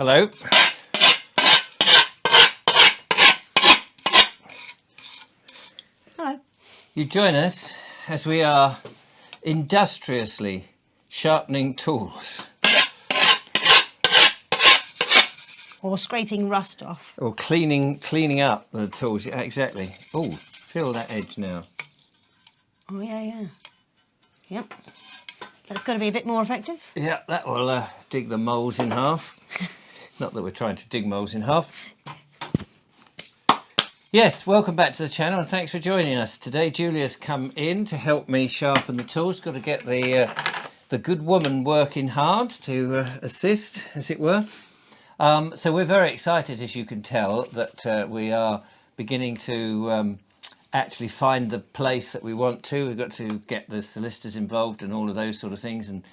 Hello. Hello. You join us as we are industriously sharpening tools. Or scraping rust off. Or cleaning up the tools. Yeah, exactly. Oh, feel that edge now. Oh, yeah. Yep. That's got to be a bit more effective. Yeah, that will dig the moles in half. Not that we're trying to dig moles in half. Yes, welcome back to the channel and thanks for joining us. Today Julia's come in to help me sharpen the tools. Got to get the good woman working hard to assist, as it were. So we're very excited, as you can tell, that we are beginning to actually find the place that we want to. We've got to get the solicitors involved and all of those sort of things and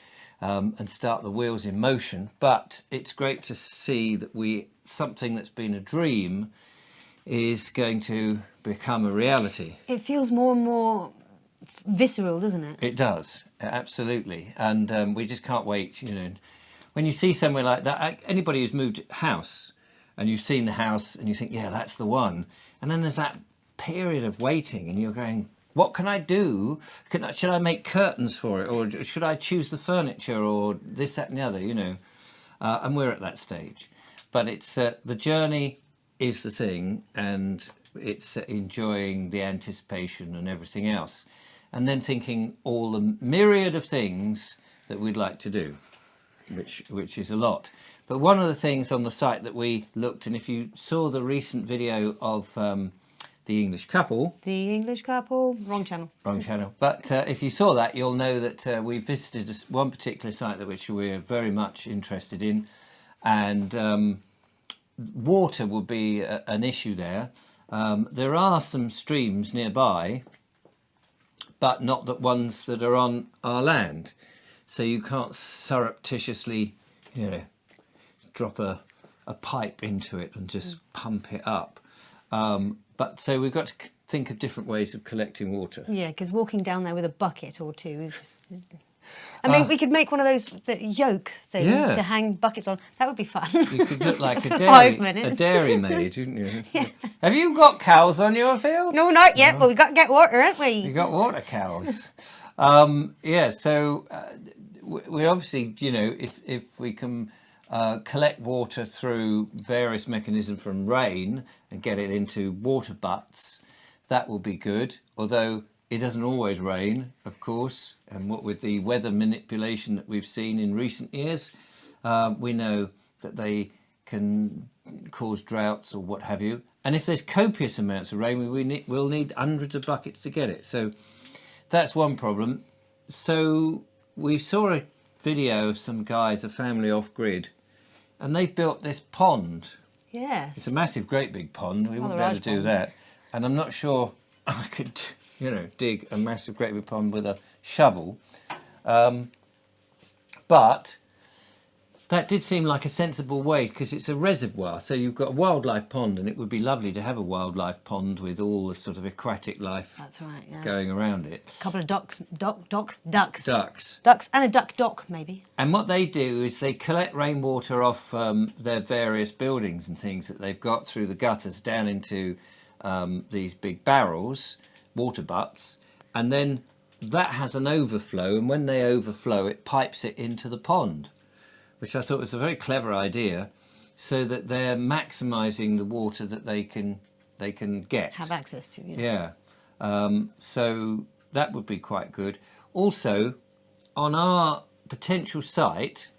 start the wheels in motion. But it's great to see that something that's been a dream is going to become a reality. It feels more and more visceral, doesn't it? It does, absolutely. And we just can't wait, you know. When you see somewhere like that, anybody who's moved house and you've seen the house and you think, yeah, that's the one. And then there's that period of waiting and you're going, what can I do? Should I make curtains for it? Or should I choose the furniture or this, that and the other, you know? And we're at that stage. But it's the journey is the thing, and it's enjoying the anticipation and everything else. And then thinking all the myriad of things that we'd like to do. Which is a lot. But one of the things on the site that we looked, and if you saw the recent video of the English couple... The English couple, wrong channel. Wrong channel. But if you saw that, you'll know that we visited one particular site which we're very much interested in. And water would be an issue there. There are some streams nearby, but not the ones that are on our land. So you can't surreptitiously, you know, drop a pipe into it and just pump it up. But so we've got to think of different ways of collecting water. Yeah, because walking down there with a bucket or two is just... I mean, we could make one of those yoke thing to hang buckets on. That would be fun. You could look like a 5 minutes. dairymaid, wouldn't you? Yeah. Have you got cows on your field? No, not yet, but we've got to get water, haven't we? You got water cows. Yeah, so we obviously, you know, if we can collect water through various mechanisms from rain and get it into water butts, that will be good. Although it doesn't always rain, of course, and what with the weather manipulation that we've seen in recent years, we know that they can cause droughts or what have you. And if there's copious amounts of rain, we'll need hundreds of buckets to get it. So that's one problem. So we saw a video of some guys, a family off-grid, and they built this pond. Yes. It's a massive, great big pond. We wouldn't be able to do that. And I'm not sure I could, you know, dig a massive, great big pond with a shovel. But that did seem like a sensible way because it's a reservoir. So you've got a wildlife pond, and it would be lovely to have a wildlife pond with all the sort of aquatic life That's right, yeah. going around it. A couple of ducks. Ducks. Ducks and a duck dock, maybe. And what they do is they collect rainwater off their various buildings and things that they've got through the gutters down into these big barrels, water butts, and then that has an overflow, and when they overflow it pipes it into the pond, which I thought was a very clever idea, so that they're maximising the water that they can get. Have access to, Yeah. So that would be quite good. Also, on our potential site,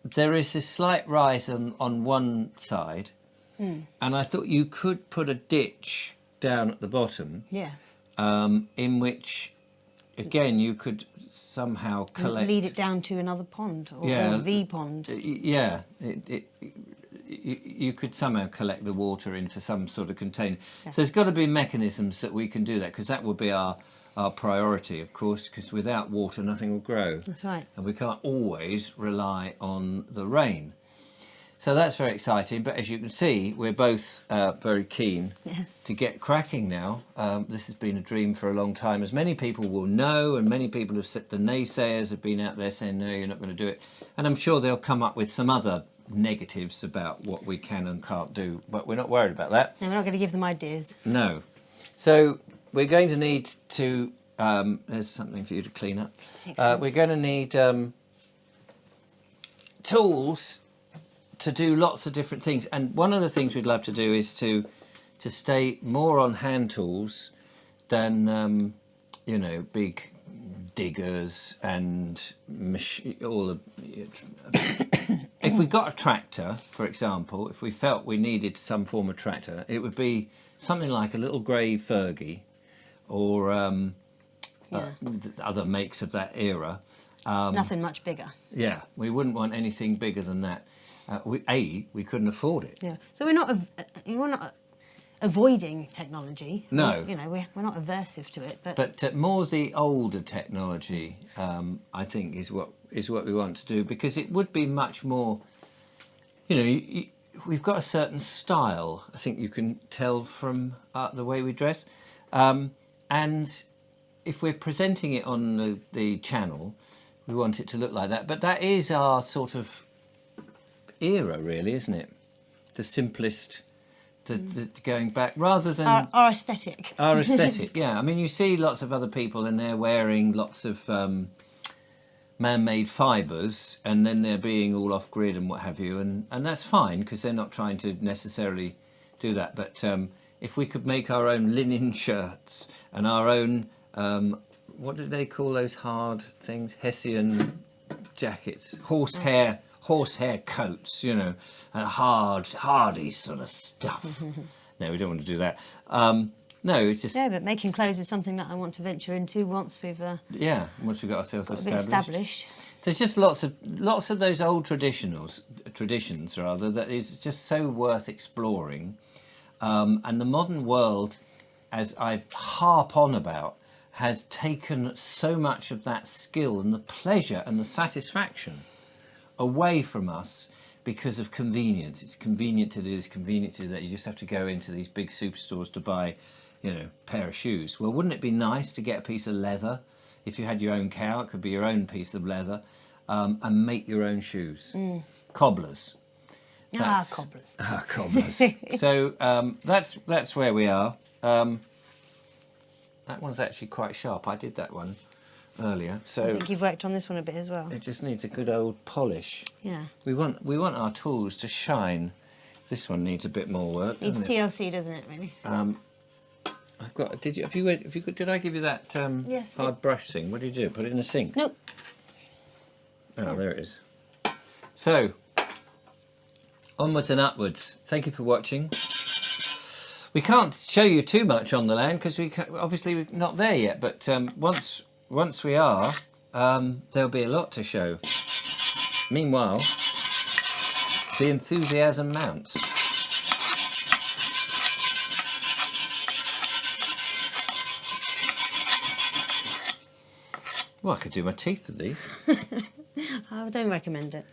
there is this slight rise on one side, and I thought you could put a ditch down at the bottom. Yes. In which, again, you could somehow collect... Lead it down to another pond, or the pond. Yeah, you could somehow collect the water into some sort of container. Yes. So there's got to be mechanisms that we can do that, because that will be our priority, of course, because without water nothing will grow. That's right. And we can't always rely on the rain. So that's very exciting, but as you can see, we're both very keen to get cracking now. This has been a dream for a long time, as many people will know, and many people have said, the naysayers have been out there saying, no, you're not going to do it. And I'm sure they'll come up with some other negatives about what we can and can't do, but we're not worried about that. No, we're not going to give them ideas. No. So we're going to need to, there's something for you to clean up. We're going to need tools to do lots of different things. And one of the things we'd love to do is to stay more on hand tools than, you know, big diggers and all the... If we got a tractor, for example, if we felt we needed some form of tractor, it would be something like a little grey Fergie or other makes of that era. Nothing much bigger. Yeah, we wouldn't want anything bigger than that. We couldn't afford it. Yeah. So we're not avoiding technology. No. You know, we're not aversive to it, but more the older technology, I think, is what we want to do, because it would be much more. You know, we've got a certain style. I think you can tell from the way we dress, and if we're presenting it on the channel, we want it to look like that. But that is our sort of era, really, isn't it? The simplest. The going back rather than our aesthetic. Our aesthetic, yeah. I mean, you see lots of other people and they're wearing lots of man-made fibres, and then they're being all off-grid and what have you, and that's fine because they're not trying to necessarily do that. But if we could make our own linen shirts and our own what do they call those hard things? Hessian jackets, horsehair coats, you know, and hardy sort of stuff. No, we don't want to do that. No, it's just... Yeah, but making clothes is something that I want to venture into once we've once we've got ourselves a bit established. There's just lots of those old traditions rather, that is just so worth exploring. And the modern world, as I harp on about, has taken so much of that skill and the pleasure and the satisfaction away from us because of convenience. It's convenient to do this, convenient to do that. You just have to go into these big superstores to buy, you know, a pair of shoes. Well, wouldn't it be nice to get a piece of leather? If you had your own cow, it could be your own piece of leather, and make your own shoes. Cobblers. Cobblers. Cobblers. So that's where we are. That one's actually quite sharp. I did that one earlier. So I think you've worked on this one a bit as well. It just needs a good old polish. Yeah. We want our tools to shine. This one needs a bit more work. Needs TLC, doesn't it? Really. I've got. Did I give you that yes, hard brush thing? What did you do? Put it in the sink? Nope. Oh, there it is. So, onwards and upwards. Thank you for watching. We can't show you too much on the land because obviously we're not there yet. But once we are, there'll be a lot to show. Meanwhile, the enthusiasm mounts. Well, I could do my teeth with these. I don't recommend it.